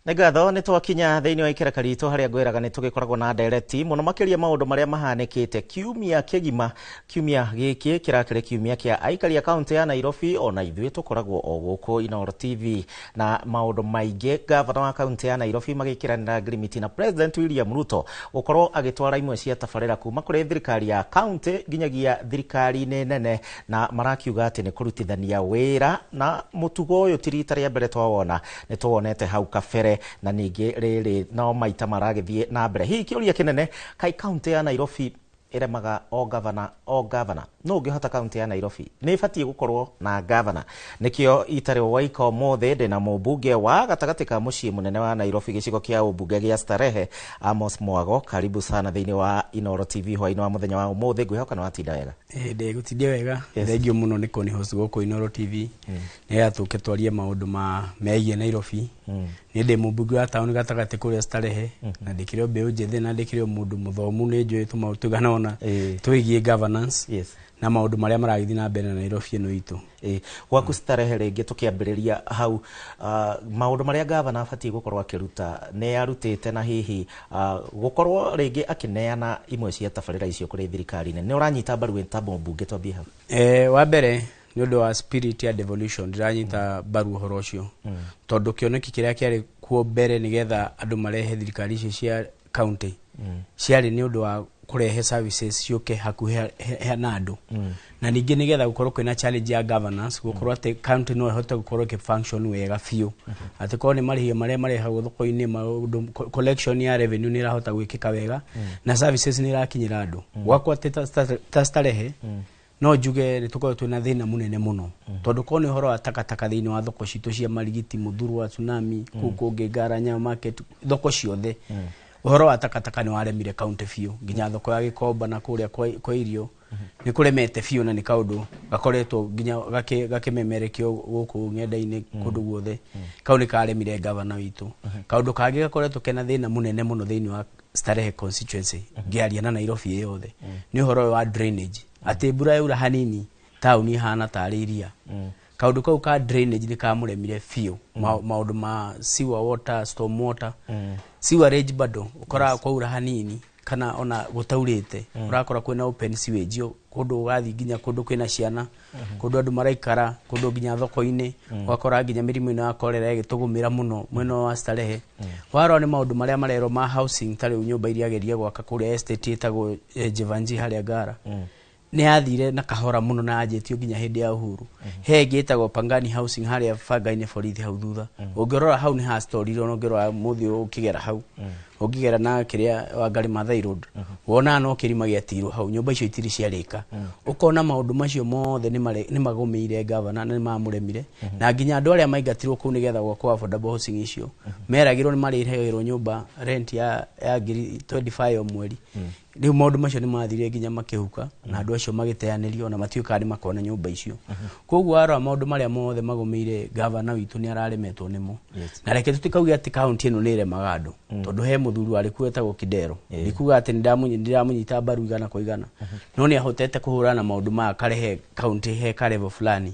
Negatho nĩ twakinya thĩinĩ wa ikera karitũ harĩa ngwĩraga nĩ tũgĩkoragwo na ndereti mũno makĩria maũndũ marĩa mahanĩkĩte kiumia kĩgima. Kiumia gĩkĩ kĩrakĩrĩ kiumia kĩa aikari a kaunti ya Nairobi, ona ithuĩ tũkoragwo o gũkũ Inooro TV, na maũndũ maingĩ gavana wa kaunti ya Nairobi magĩkĩranĩra ngirimiti na President William Ruto gũkorwo agĩtwara imwe cia tabarĩra kuma kũrĩ thirikari ya kaunti nginyagia thirikari-inĩ nene, na marakiuga atĩ nĩ kũrutithania wĩra, na mũtugo ũyũ ti rita rĩa mbere twawona, nĩ tuwonete hau kabere na ningĩ rĩrĩ no maita maragĩthiĩ na mbere. Hihi kĩũria kĩnene, kai kaunti ya Nairobi ĩremaga o gavana no ũngĩhota kaunti ya Nairobi nĩ ĩbatiĩ gũkorwo na gavana? Nĩkĩo itarĩ waika ũmũthĩ ndĩna mũmbunge wa gatagatĩ ka mũciĩ mũnene wa Nairobi gĩcigo kĩa ũmbunge gĩa Starehe, Amos Mwago. Karibu sana thĩinĩ wa Inooro TV hwaĩ-inĩ wa mũthenya wa ũmũthĩ. Ngwĩhoka nĩ watinda wega. Ndĩgũtinda wega. Thengio mũno nĩ kũni host gũkũ Inooro TV. Nĩ atũke twarie maũndũ megiĩ Nairobi. Nĩ ndĩ mũmbunge wa taũni gatagatĩ kũrĩa Starehe, na ndĩkĩrĩ mbeũ njĩthĩ, na ndĩkĩrĩ mũndũ mũthomu, nĩ njũĩ tũmaũndũ tũigana ũna twĩgiĩ governance na maũndũ marĩa maragĩthiĩ na mbere na Nairobi ĩno itũ. Gwaku Starehe rĩngĩ tũkĩambĩrĩria hau, maũndũ marĩa gavana abatiĩ gũkorwo akĩruta nĩ arutĩte, na hihi gũkorwo rĩngĩ akĩneana imwe cia tabarĩra icio kũrĩ thirikari-inĩ, nĩ ũranyita mbaru wĩ ta mũmbunge? Twambie hau. Wa mbere nĩ ũndũ wa spirit ya devolution ndiranyita mbaru ũhoro ũcio, tondũ kĩoneki kĩrĩa kĩarĩ kuo mbere nĩgetha andũ marehe thirikari icio cia county ciarĩ nĩ ũndũ wa kũrehe services ciũke hakuhĩ na andũ, na ningĩ nĩgetha gũkorwo kwĩna challenge ya governance, gũkorwo atĩ county no ĩhote gũkorwo ĩkĩfunction wega biũ, atĩ korwo nĩ marĩhio marĩa marehagwo thoko-inĩ, maũndũ collection ya revenue nĩ ĩrahota gwĩkĩka wega, na services nĩ ĩrakinyĩra andũ. Gwakwa ta Starehe no njuge nĩ tũkorwo twĩna thĩna mũnene mũno, tondũ korwo nĩ ũhoro wa takataka thĩinĩ wa thoko citũ cia Marigiti, Muthurwa, Tsunami, kũu kũngĩ Ngaranya market, thoko ciothe ũhoro wa takataka nĩ waremire county biũ, nginya thoko ya Gĩkomba na kũrĩa kwa irio nĩ kũremete biũ, na nĩ kaũndũ gakoretwo nginya gakĩmemerekio gũkũ ng'enda-inĩ kũndũ guothe. Kau nĩ karemire gavana witũ. Kaũndũ kangĩ gakoretwo kena thĩna mũnene mũno thĩinĩ wa Starehe constituency, ngĩaria na Nairobi yothe, nĩ ũhoro wa drainage. Atĩ mbura yaura hanini taũni ihana tarĩ iria. Kaũndũ kau ka drainage nĩ kamũremire biũ. Maũndũ ma sewer water, storm water, sewerage bado ũkoraga kwaura hanini kana ona gũtaurĩte, ũrakora kwĩna open sewage, kũndũ ũgathiĩ nginya kũndũ kwĩna ciana, kũndũ andũ maraikara, kũndũ nginya thoko-inĩ, ũgakora nginya mĩrimũ ĩno ya korera ĩgĩtũgũmĩra mũno mwena wa Starehe. Warora nĩ maũndũ marĩa marerwo ma housing, tarĩ nyũmba iria ageria gwaka kũrĩa estate ĩtagwo Jivanji harĩa Ngara, nĩ yathire na kahora mũno na yanjĩtio nginya hĩndĩ ya Uhuru. He ĩngĩ ĩtagwo Pangani housing harĩa banga-inĩ borithi hau thutha, ũngĩrora hau nĩ ha storirwo, na ũngĩrora mũthĩ ũkĩgera hau, ũngĩgera na kĩrĩa Wangari Maathai Road, wona no kĩrima gĩatirwo hau, nyũmba icio itirĩ ciarĩka. Ũkona maũndũ macio mothe nĩ magũmĩire gavana na nĩ mamũremire, na nginya andũ arĩa maingatirwo kũu nĩgetha gwakwo affordable housing icio meragĩrwo nĩ marĩhagĩrwo nyũmba rent ya 25 o mweri. Rĩu maũndũ macio nĩ mathire nginya makĩhuka, na andũ acio magĩteanĩrio na matiũkaga nĩ makona nyũmba icio. Koguo warora maũndũ marĩa mothe magũmĩire gavana witũ nĩ araremetwo nĩmo. Na reke tũtikauge atĩ kaunti ĩno nĩ ĩremaga andũ, tondũ he mũthuri warĩ kuo etagwo Kidero, ndikuga atĩ nĩndĩramũnyita mbaru igana kwa igana, no nĩ ahotete kũhũrana na maũndũ maya karehe kaunti he level fulani,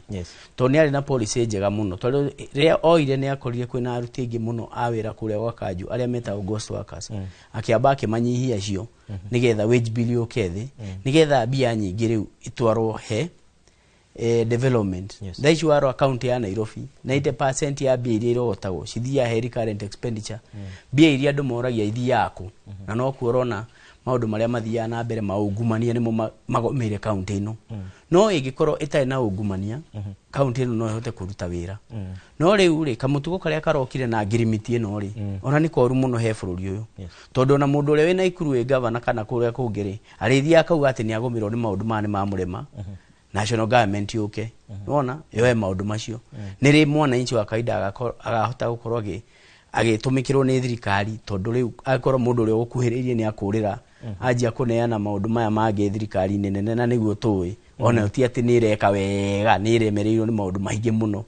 tondũ nĩ arĩ na policy njega mũno, tondũ rĩrĩa oire nĩ akorire kwĩna aruti aingĩ mũno a wĩra kũrĩa gwa Kanju arĩa metagwo ghost workers, akĩamba akĩmanyihia acio nĩgetha wage bill yũke thĩ, nĩgetha mbia nyingĩ rĩu itwarwo he development. Thaa ici warora kaunti ya Nairobi 90% ya mbia iria irogotagwo cithiaga he recurrent expenditure, mbia iria andũ moragia ithiaga kũ, na no kuo ũrona maũndũ marĩa mathiaga na mbere maungumania nĩmo magũmĩire kaunti ĩno. No ĩngĩkorwo ĩtarĩ na ungumania, kaunti ĩno no ĩhote kũruta wĩra. No rĩu rĩ, kamũtugo karĩa karokire na ngirimiti ĩno rĩ, ona nĩ koru mũno he bũrũri ũyũ, tondũ ona mũndũ ũrĩa wĩna ikuru wĩ gavana kana kũrĩa kũngĩ rĩ, arĩthiaga akauga atĩ nĩ agũmĩrwo nĩ maũndũ maya nĩ mamũrema, national government yũke, wona yoe maũndũ macio. Nĩ rĩ mwananchi wa kawaida agahota gũkorwo agĩtũmĩkĩrwo nĩ thirikari, tondũ rĩu akorwo mũndũ ũrĩa ũkuhĩrĩirie nĩ akũrĩra anjia kũneana maũndũ maya mangĩ thirikari nene, na nĩguo tũĩ ona ti atĩ nĩ ĩreka wega, nĩ ĩremereirwo nĩ maũndũ maingĩ mũno.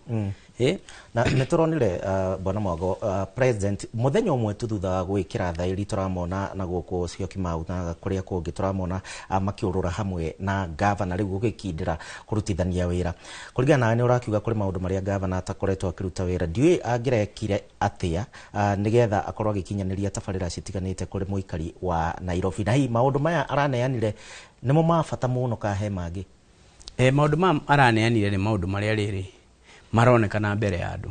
na nituronire bwana Mwago president muthenya umwe tuthutha gwikira thairi turamona na guku cio Kimau na kuria kungi turamona makiurura hamwe na governor riu gukindira kurutithania wira kuringana nawe ni urakiuga kuri maundu maria governor atakoretwo akiruta wira ndiwe angirekire atia nigetha akorwo agikinyaniria tabarira citiganite kuri muikari wa Nairobi na hi maundu maya araneanire nimo mabata muno kahe mangi maundu ma araneanire ni maundu maria riri maronekana mbere ya andu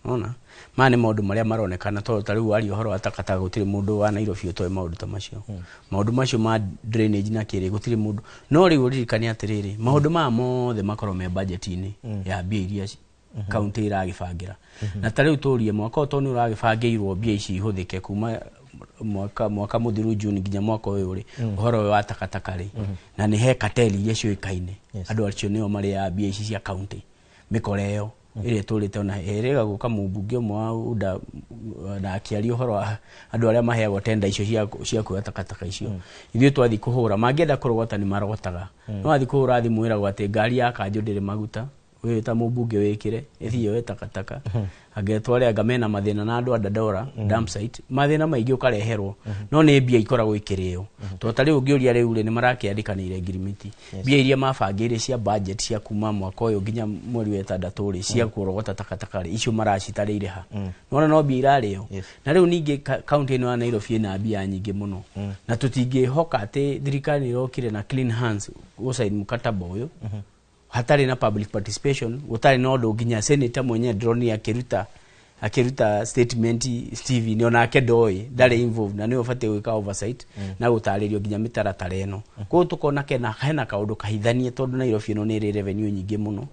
ona mane maundu maria maronekana to tariu ari horo atakata gutiri mundu wa Nairobi utoe maundu ta macio maundu macio ma drainage na kiri gutiri mundu no riu ririkania atiriri maundu ma mothe makoro me budget ini ya mbia iria county iragibangira na tariu turie mwaka utoni uragibangiirwo mbia ici ihuthike kuma mwaka muthiru June nginya mwaka uyu ri uhoro wa takataka ri na ni he kateli iria cioikaine andu acio nio mari ya mbia ici cia county mikoreo ire turite ona erega guka mubunge mwa uda na akiari uhoro andu aria maheagwo tenda icio cia kuoya takataka icio ithuĩ twathi kuhura mangienda kurogota ni marogotaga no athi kuhura thi mwira gwate ngari ya kanjo ndire maguta we ta mubunge wekire ithio we takataka agetware agamena mathina na andu adadora dump site mathina maingi ukareherwo no ni mbia ikoragwo ikireo to tari ungiuria riu ni marakiandikanire ngirimiti mbia iria mabangire cia budget cia kuma mwaka uyu nginya mweri wa 6 ri cia kurogota takataka ri icio maracitarire ha no mbia irareo na riu ningi county ino ya Nairobi ina mbia nyingi muno na tutingi hoka ati thirikari irokire na clean hands usaid mkataba uyu hatari na public participation utari no ndo ginya senator mwenye drone akiruta statement Steve ni ona akedoi dare involved na ni ofate wika oversight na gutaririo ginya mitaratara eno ko tukona kena hena kaundu kahithanie tondu Nairobi no ni revenue nyingi muno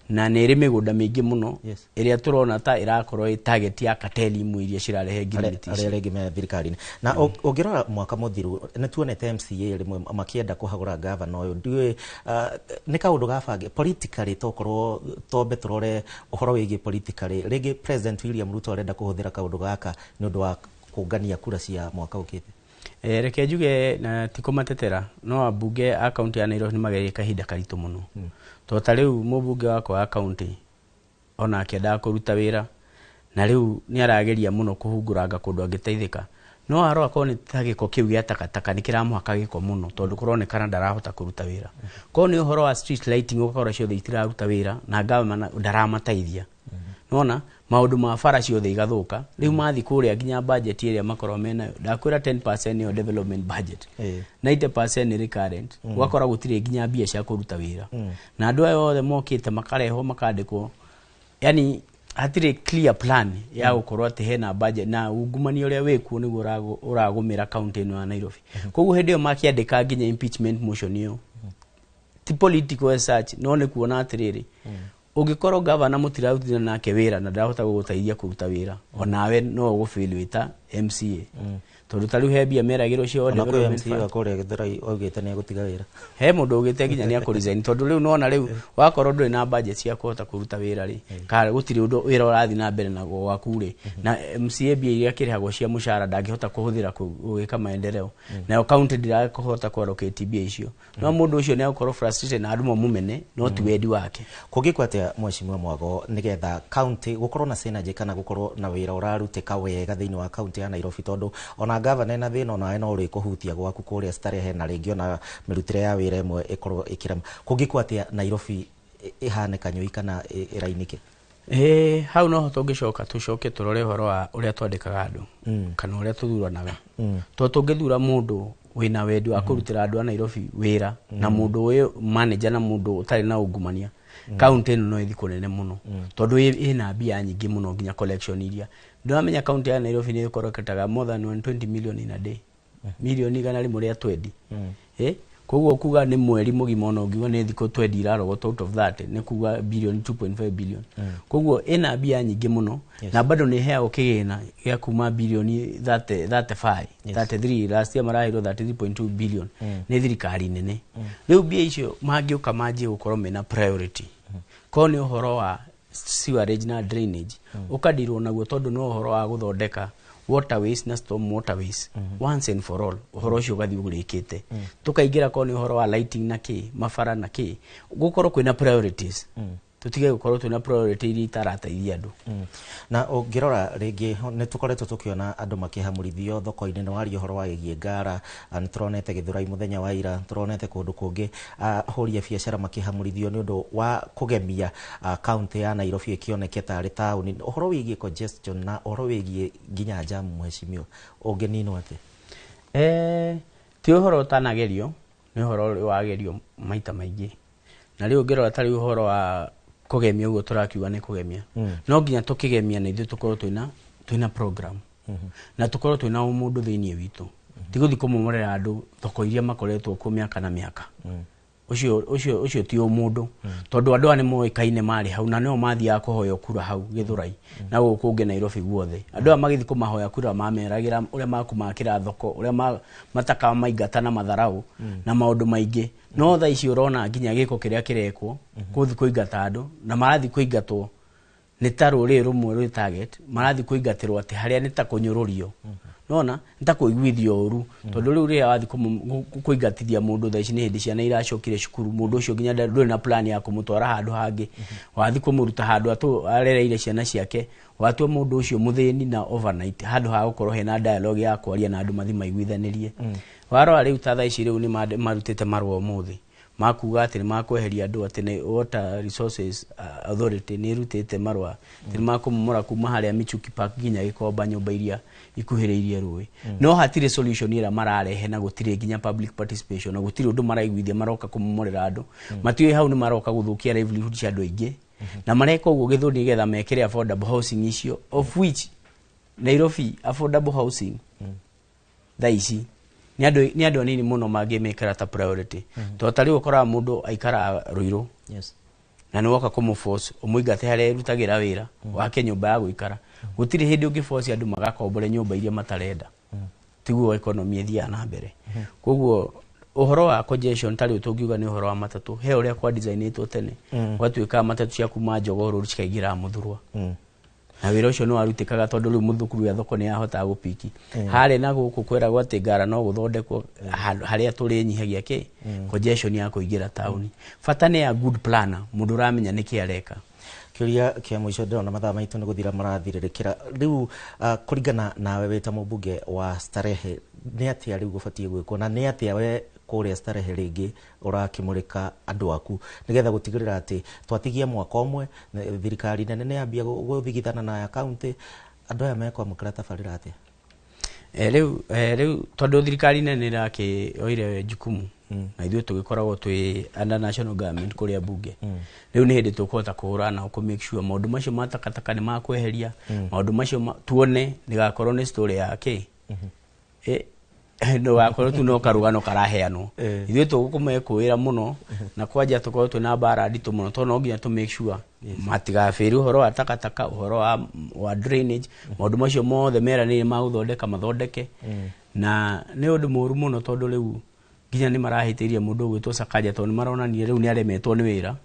na ni ri migunda mingi muno iria turona ta irakorwo target ya kateli imwe iria cirarehe ngiriti arege me thirikari na ungirora mwaka muthiru na tuonete MCA rimwe makienda kuhagura governor uyu ndiwe ni kaundu gabange politically tokorwo tombe turore uhoro wigi politically rege president William Ruto arenda kuhuthira kaundu gaka ni undu wa kungania kura cia mwaka ukite reke njuge na tikumatetera no abunge a county ya Nairobi ni magerie kahinda karitu muno to tariu mubunge wako wa county ona akenda kuruta wira na riu ni arageria muno kuhunguranga kundu angiteithika no aro akoni tagiko kiu gya takataka nikiramuhaka giko muno tondu kuronekana ndarahota kuruta wira ko ni uhoro wa street lighting ukora cio thitiraruta wira na government ndaramateithia nona maundu ma bara ciothe igathuka riu mathi kuria ginya budget iria makoro mena ndakwira 10% yo development budget 90% ni recurrent wakora gutire ginya mbia cia kuruta wira na andu ayo othe mokite makareho makandikwo yani hatire clear plan ya gukorwo ati hena budget na ungumani uria wiku ni uragumira county ino ya Nairobi koguo hindi yo makiandika ginya impeachment motion yo ti political research no ne kuona atiriri ugikorwo governor mutirauthira nake wira na ndahota gugutaithia kuruta wira onawe no gufeel wita MCA tondu tariu hebia meragiro cio development MCA akore githirai ogite ni gutiga wira he mundu ugite ginya ni akuresign tondu riu nona riu wakorwo nduri na budget cia kuhota kuruta wira ri kare gutiri undu wira urathi na mbere na gwakure na MCA bia iria kirihagwo cia mushara ndangihota kuhuthira gwika maendeleo na county ndira kuhota kuallocate bia icio no mundu ucio ni akorwo frustrated na andu mumene no ti wendi wake kugikwate Mheshimiwa Mwago nigetha county gukorwo na synergy kana gukorwo na wira urarutika wega thiini wa county ya Nairobi tondu ona governor na thina ona eno uri kuhutia gwaku kuria starehe na ringi ona mirutire ya wira imwe ikorwo ikirema kugikwate Nairobi ihane kanyui kana irainike hau no tungicoka tucoke turore horo wa uria twandikaga andu kana uria tuthuranaga to tungithura mundu wina wendi wa kurutira andu a Nairobi wira na mundu uyu manager na mundu utari na ungumania county no ithi kunene muno tondu ina mbia nyingi muno nginya collection iria ndamenya county ya Nairobi ni ikoroketaga more than 120 million in a day milioni igana rimwe ria 20 koguo kuga ni mweri mugima no ngiwa ni thiko 20 irarogota out of that ni kuga billion 2.5 billion koguo ina mbia nyingi muno na bado ni heao kigina ya kuma bilioni 33 last year marahiro 33.2 billion ni thirikari nene riu mbia icio mangiuka manjie gukorwo mena priority ko ni uhoro wa sewerage na drainage ukadirwo naguo tondu no uhoro wa guthondeka waterways na storm waterways once and for all uhoro ucio gathi ugurikite tukaingira ko ni uhoro wa lighting na ki mafara na ki gukorwo kwina priorities tutige gukorwo twina priority iria itarateithia andu. Na ungirora ringi ni tukoretwo tukiona andu makihamurithio thoko-ini ni wari uhoro wa gigie ngara, ni turonete Githurai muthenya wa ira, turonete kundu kungi huri ya biacara makihamurithio ni undu wa kugemia county ya Nairobi ikioneke tari tauni. Uhoro wigie congestion na uhoro wigie nginya jamu mheshimiwa unginino ati ti uhoro utanagerio, ni uhoro wagerio maita maingi, na riu ngirora tari uhoro wa kugemia uguo turakiuga ni kugemia, no nginya tukigemia na ithu tukorwo twina program na tukorwo twina umundu thiini witu, tiguthi kumumorera andu thoko iria makoretwo ku miaka na miaka. Ucio ti umundu, tondu andu ani moikaine mari hau na no mathia kuhoya kura hau Githurai na gukunge Nairobi guothe. Andu a magithi kumahoya kura mameragira uria makumakira thoko, uria mataka maingata na matharau na maundu maingi. No tha ici urona nginya giko kiria kirekwo kuthi kuingata andu na marathi kuingatwo ni ta ruri rumwe rwi target, marathi kuingatirwo ati haria ni ta kunyururio. Nona nta kuiguithio uru tondu riu ria wathi kuingatithia mundu tha ici ni hindi ciana iracokire cukuru, mundu ucio nginya nduri na plan ya kumutwara handu hangi, wathi kumuruta handu arereire ciana ciake, watua mundu ucio muthini na overnight handu ha gukorwo hena dialogue ya kwaria na andu mathi maiguithanirie. Waro riu ta tha ici riu ni marutite marwa muthi makuga ati ni makweheria andu ati ni Water Resources Authority ni rutite marwa ati ni makumumora kuma haria Michuki Park nginya Gikomba nyumba iria ikuhiriirie ruwi. No hatire solution ira mararehe na gutire nginya public participation na gutire undu maraiguithia maroka kumumorera andu matiwe hau ni maroka guthukia livelihood cia andu aingi na mareka uguo Githuri nigetha mekire affordable housing icio, of which Nairobi affordable housing thaici ni andu anini muno mangimekira ta priority. To tari ukora mundu aikara Ruiru, na ni woka kumuforce umuingate haria irutagira wira wake nyumba ya guikara, gutire hindi ungiforce andu magakombore nyumba iria matarenda, tiguo economy ithia na mbere. Koguo uhoro wa congestion tari utungiuga ni uhoro wa matatu he uria kwa designitwo tene gwatuika matatu cia kuma Njogoro cikaigira Muthurwa, na wira ucio no arutikaga tondu riu muthukuru ya thoko ni yahota gupiki hare na guku kwera gwate ngara no guthondekwo haria turi nyihagia ki congestion ya kuingira tauni. Fata ni ya good planner, mundu ramenya niki areka. Kiuria kia mwisho ndona mathaa maitu ni guthira marathiririkira riu kuringana nawe wita mubunge wa Starehe ni atia riu gubatie gwikwo na ni atia we kuria Starehe ringi urakimurika andu aku nigetha gutigirira ati twatigia mwaka umwe thirikari nene ni ambia guthigithana na ya county andu aya mekwa mukrata farira atia riu tondu thirikari nene rake oire jukumu na ithuĩ tugikoragwo twi under national government kuria bunge riu ni hindi tukuhota kuhurana ku make sure maundu macio matakataka ni makweheria maundu macio tuone nigakorwo ni story yake no gakorwo tu no karugano karaheanwo ithuĩ tugukumekuira muno na kwanja tukorwo twina bara nditu muno to no nginya tu make sure matigabĩri uhoro wa takataka, uhoro wa drainage, maundu macio mothe meranĩire ma guthondeka mathondeke na ni undu mũru muno tondu riu nginya ni marahĩtĩirie mundu gwitwo Sakaja tondu ni maronania riu ni aremetwo ni wira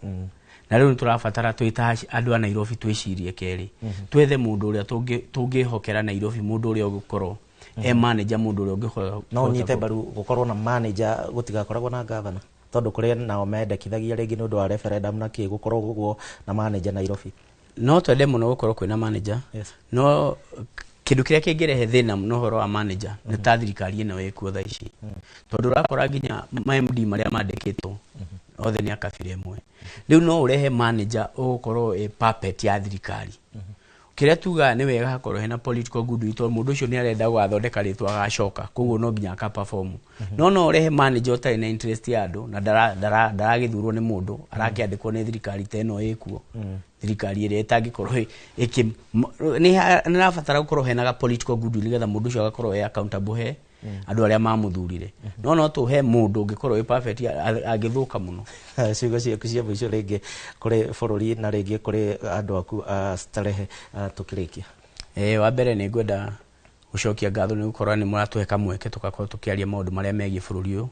na riu turabatara twita andu a Nairobi twicirie keri twethe mundu uria tungihokera Nairobi, mundu uria ugukorwo manager, mundu uria ungikorwo no nyite baru gukorwo na manager gutigakoragwo na governor tondu kuria nao mendekithagia ringi ni undu wa referendum na ki gukorwo guo na manager Nairobi. No twende muno gukorwo kwina manager, no kindu kiria kingirehe thina no horo wa manager ni ta thirikari ino ikuo tha ici tondu rakora nginya MD maria mandikitwo othe ni akabira imwe. Riu no urehe manager ugukorwo puppet ya thirikari. Kiria tuga ni wega hakorwo hena political goodwill to mundu ucio ni arenda gwathondeka ritwa gacoka, koguo no nginya aka perform. No urehe manager utari na interest ya andu na daragithurwo ni mundu arakiandikwo ni thirikari teno ikuo, thirikari iria itangikorwo ni rabatara gukorwo hena political goodwill nigetha mundu ucio agakorwo accountable he andu aria mamuthurire. No tuhe mundu ungikorwo perfect agithuka muno. Ciugo ciaku cia mwisho ringi kuri bururi na ringi kuri andu aku Starehe tukirikia? Wa mbere ni ngwenda gucokia ngatho ni gukorwo ni muratuhe kamweke tugakorwo tukiaria maundu maria megie bururi uyu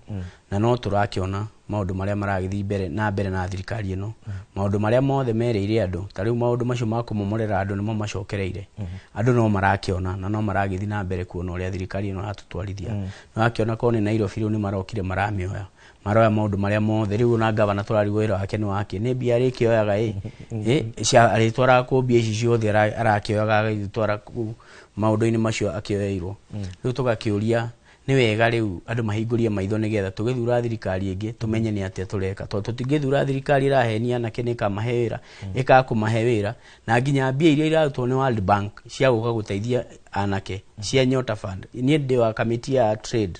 na no turakiona maundu maria maragithii mbere na thirikari ino, maundu maria mothe mereire andu tariu maundu macio makumomorera andu nimo macokereire andu no marakiona na no maragithii na mbere kuona uria thirikari ino atutwarithia. No akiona ko ni Nairobi riu ni marokire maramioya maroya maundu maria mothe riu na gavana turari wira wake ni wake ni bia rikioyaga cia aritwara ku bia ici ciothe arakioyaga agitwara maundu-ini macio akioyeirwo riu tugakiuria ni wega riu andu mahingurie maitho nigetha tugithura thirikari ingi tumenye ni atia tureka to tutingithura thirikari irahenia na kinika mahewira ikakumahe wira na nginya bia iria iratwo ni World Bank cia guka guteithia anake cia Nyota Fund ni ndi wa committee ya trade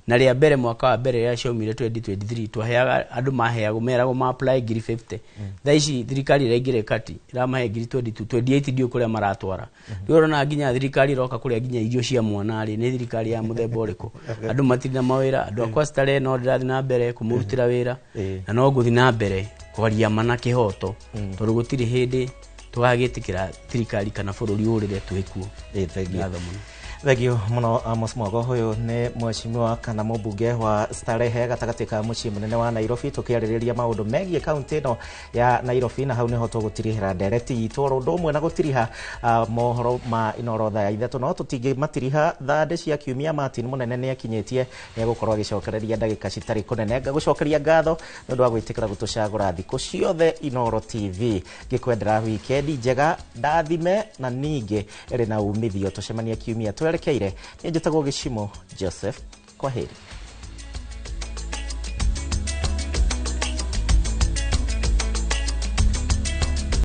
na ria mbere mwaka wa mbere ya ciaumire 2023 twaheaga andu maheago meragwo ma apply 50 thaici thirikari iraingire kati iramahe 28 ndio kuria maratwara riu na nginya thirikari roka kuria nginya irio cia mwana ri ni thirikari ya muthemba uriku andu matiri na mawira andu akwa stare no ndirathi na mbere kumurutira wira na no guthi na mbere kwaria mana kihoto tondu gutiri hindi tugagitikira thirikari kana bururi urire twikuo Thegio muno Amos Mwago huyu ni mheshimiwa kana mbunge wa Starehe gatagati ka mucii munene wa Nairobi tukiaririria maundu megie kaunti no ya Nairobi na hau niho tugutirihira ndereti itu ro mwe na gutiriha mohoro ma inorotha ya ithatu no tutingi matiriha thande cia kiumia Martin munene ni akinyetie ni agukorwo agicokereria ndagika citari kunene ngagucokeria ngatho nondu wa gwitikira gutucagura thiku ciothe Inoro TV gikwendera weekend njega ndathime na ninge eri na umithio tucemania kiumia twerekeire ni njitagwo Gicimo Joseph. Kwaheri.